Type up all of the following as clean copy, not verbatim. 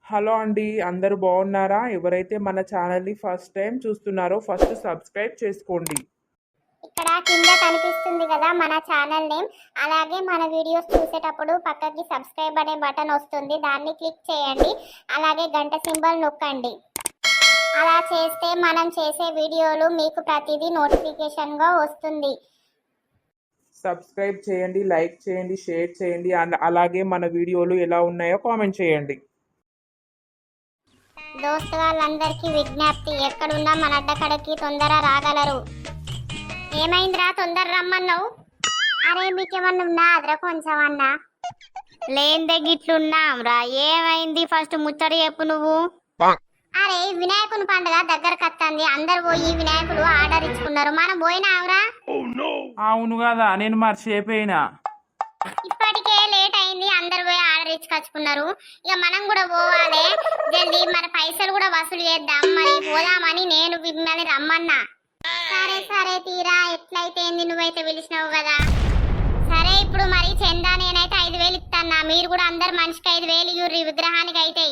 Hello అండి, అందరూ బాగున్నారా? ఎవరైతే మన ఛానల్ని ఫస్ట్ టైం చూస్తున్నారో ఫస్ట్ సబ్స్క్రైబ్ చేసుకోండి. ఇక్కడ కింద కనిపిస్తుంది కదా మన ఛానల్ నేమ్. అలాగే మన వీడియోస్ చూసేటప్పుడు పక్కకి సబ్స్క్రైబ్ అనే బటన్ వస్తుంది, దాన్ని క్లిక్ చేయండి. అలాగే గంట సింబల్ నొక్కండి. అలా చేస్తే మనం చేసే వీడియోలు మీకు ప్రతిదీ నోటిఫికేషన్గా వస్తుంది. సబ్స్క్రైబ్ చేయండి, లైక్ చేయండి, షేర్ చేయండి. అలాగే మన వీడియోలు ఎలా ఉన్నాయో కామెంట్ చేయండి. దోస్తు వాళ్ళందరికీ విజ్ఞప్తి, ఎక్కడున్నా మన అడ్డకడకి తొందర రాగలరు. ఏమైందిరా తొందర రమ్మన్నావు? అరే మీకేమన్నా ఉన్నా అదరా కొంచెం అన్నా లేందే గిట్లున్నాం రా. ఏమైంది ఫస్ట్ ముచ్చడి చెప్పు నువ్వు. అరే వినాయకుని పండుగ దగ్గరకు వస్తుంది, అందరు పోయి వినాయకుడు ఆర్డర్ ఇచ్చుకున్నారు, మనం పోయినావురా? అవును కదా, నేను మర్చిపోయినా. ఇప్పటికే లేట్ అయింది, అందరు పోయి ఆర్డర్ ఇచ్చుకొచ్చుకున్నారు. ఇక మనం కూడా పోవాలి జల్దీ, మరి పైసలు కూడా వసూలు చేద్దాం. మరి పోదామని నేను మిమ్మల్ని రమ్మన్నా. సరే సరే తీరా, ఎట్లయితే నువ్వైతే పిలిచినావు కదా. సరే ఇప్పుడు మరి చందా నేనైతే 5,000 ఇస్తానా, మీరు కూడా అందరు మనిషికి 5,000 ఇవ్వరు, విగ్రహానికి అయితే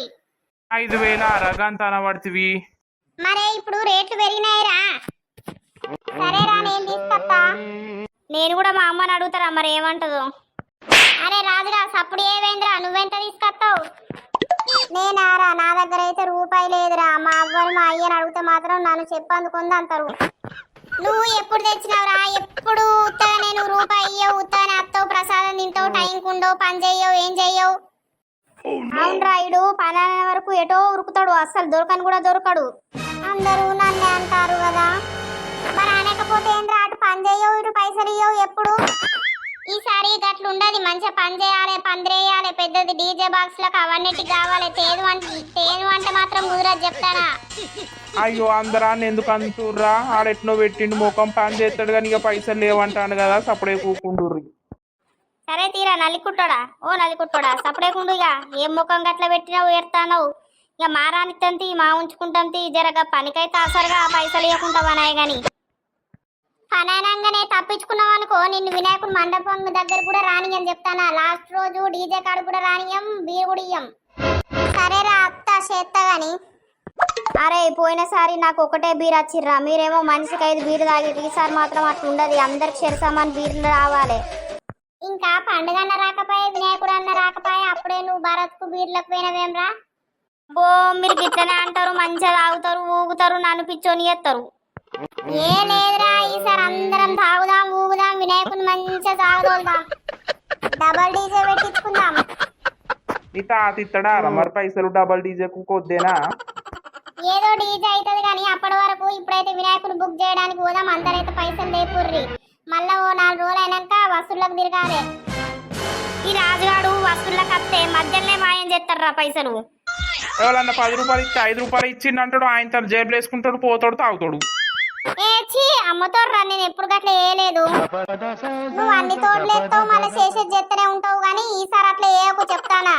5,000 అరగంత అనబడుతుంది. మరే ఇప్పుడు రేట్లు పెరిగినాయిరా. సరేరా నేను తీసుకొస్తా. నేను కూడా మా అమ్మని అడుగుతారా మరి ఏమంటదో. అరే రాజురా సప్పుడు ఏవేంద్రా, నువ్వెంత తీసుకొస్తావు? నేనారా, నా దగ్గర అయితే రూపాయి లేదురా. మా అవ్వరు మా అయ్యని అడిగితే మాత్రం నన్ను చెప్పందుకుంది అంటారు. నువ్వు ఎప్పుడు తెచ్చినావురా? ఎప్పుడు ఉత్తగా నేను రూపాయి ఇయ్యవు, ఉత్తగానే అత్తవు, ప్రసాదం తింటావు, టైంకి ఉండవు, పని చెయ్యవు, ఏం చెయ్యవు. అవును రాయుడు, పని అనే వరకు ఎటో ఉరుకుతాడు, అస్సలు దొరకని కూడా దొరకడు. అందరూ నన్నే అంటారు కదా. మరి అనకపోతే ఏంద్రా, అటు పని చెయ్యవు, ఇటు పైసలు ఇయ్యవు ఎప్పుడు. ఈసారి గట్లు ఉండదు, మంచిగా పని చేయాలి, పందిరేయాలి, పెద్దది డీజే బాక్స్ లకు అవన్నిటికి కావాలి. తేను అంటే మాత్రం కుదరదు చెప్తానా. అయ్యో అందరాన్ని ఎందుకు అంటుర్రా? ఆడెట్నో పెట్టిండు, ముఖం పని చేస్తాడు కానీ ఇక పైసలు లేవంటాడు కదా, సప్పుడే కూకుండుర్రి. సరే తీరా నల్లికుట్టోడా, ఓ నల్లికుట్టోడా సపడేకుండు. ఇక ఏం ముఖం గట్ల పెట్టినావు, ఏడతావు. ఇక మారానిత్తంతి మా ఉంచుకుంటంతి, జరగా పనికైతే అసరుగా పైసలు ఇవ్వకుంటావనాయి గాని పనానంగానే తప్పించుకున్నావు అనుకో, నిన్ను వినాయకుడు మండపం దగ్గర కూడా రానియని చెప్తానా. లాస్ట్ రోజు డీజే కాడు కూడా రానియం, బీరు కూడా ఇయ్యం. సరేరా అత్త చేస్తా గాని. అరే పోయినసారి నాకు ఒకటే బీర్ వచ్చిర్రా, మీరేమో మనిషికి 5 బీరు తాగిర్రు. ఈసారి మాత్రం అట్లా ఉండదు, అందరికి షెర్సామాన్ బీర్లు రావాలి. ఇంకా పండుగ అన్న రాకపోయే, వినాయకుడు అన్న రాకపోయే, అప్పుడే నువ్వు భరత్కు బీర్లకు పోయినవేమ్రా? బో మీరు గిట్లనే అంటారు, మంచిగా తాగుతారు, ఊగుతారు, నన్ను పిచ్చోని చేస్తారు. ఏ లేదురా, ఈసారి అందరం తాగుదాం, ఊగుదాం, వినాయకుని మంచిగా తాగుదాం, డబల్ డీజే పెట్టించుకుందాం. నీ తాత ఇత్తడా మరి పైసలు డబల్ డీజేకు కొద్దేనా? ఏదో డీజే అవుతుంది కానీ అప్పటి వరకు ఇప్పుడైతే వినాయకుని బుక్ చేయడానికి పోదాం. అందరైతే పైసలు లేపుర్రి, మళ్ళా ఓ 4 రోజులు అయినాక వసూళ్ళకు తిరగాలి. ఈ రాజుగాడు వసూళ్ళకి వస్తే మధ్యలోనే మాయం చేస్తారా పైసలు. ఎవరన్నా 10 రూపాయలు ఇస్తే 5 రూపాయలు ఇచ్చిండంటాడు, ఆయన తన జేబులు వేసుకుంటాడు, పోతాడు, తాగుతాడు. ఏచి అమ్మతోడ్రా, నేను ఎప్పుడు గట్లా వేయలేదు. నువ్వు అన్ని తోటలు ఎత్తావు, మళ్ళీ చేసేది చేస్తూనే ఉంటావు కానీ ఈసారి అట్లా వేయకు చెప్తానా.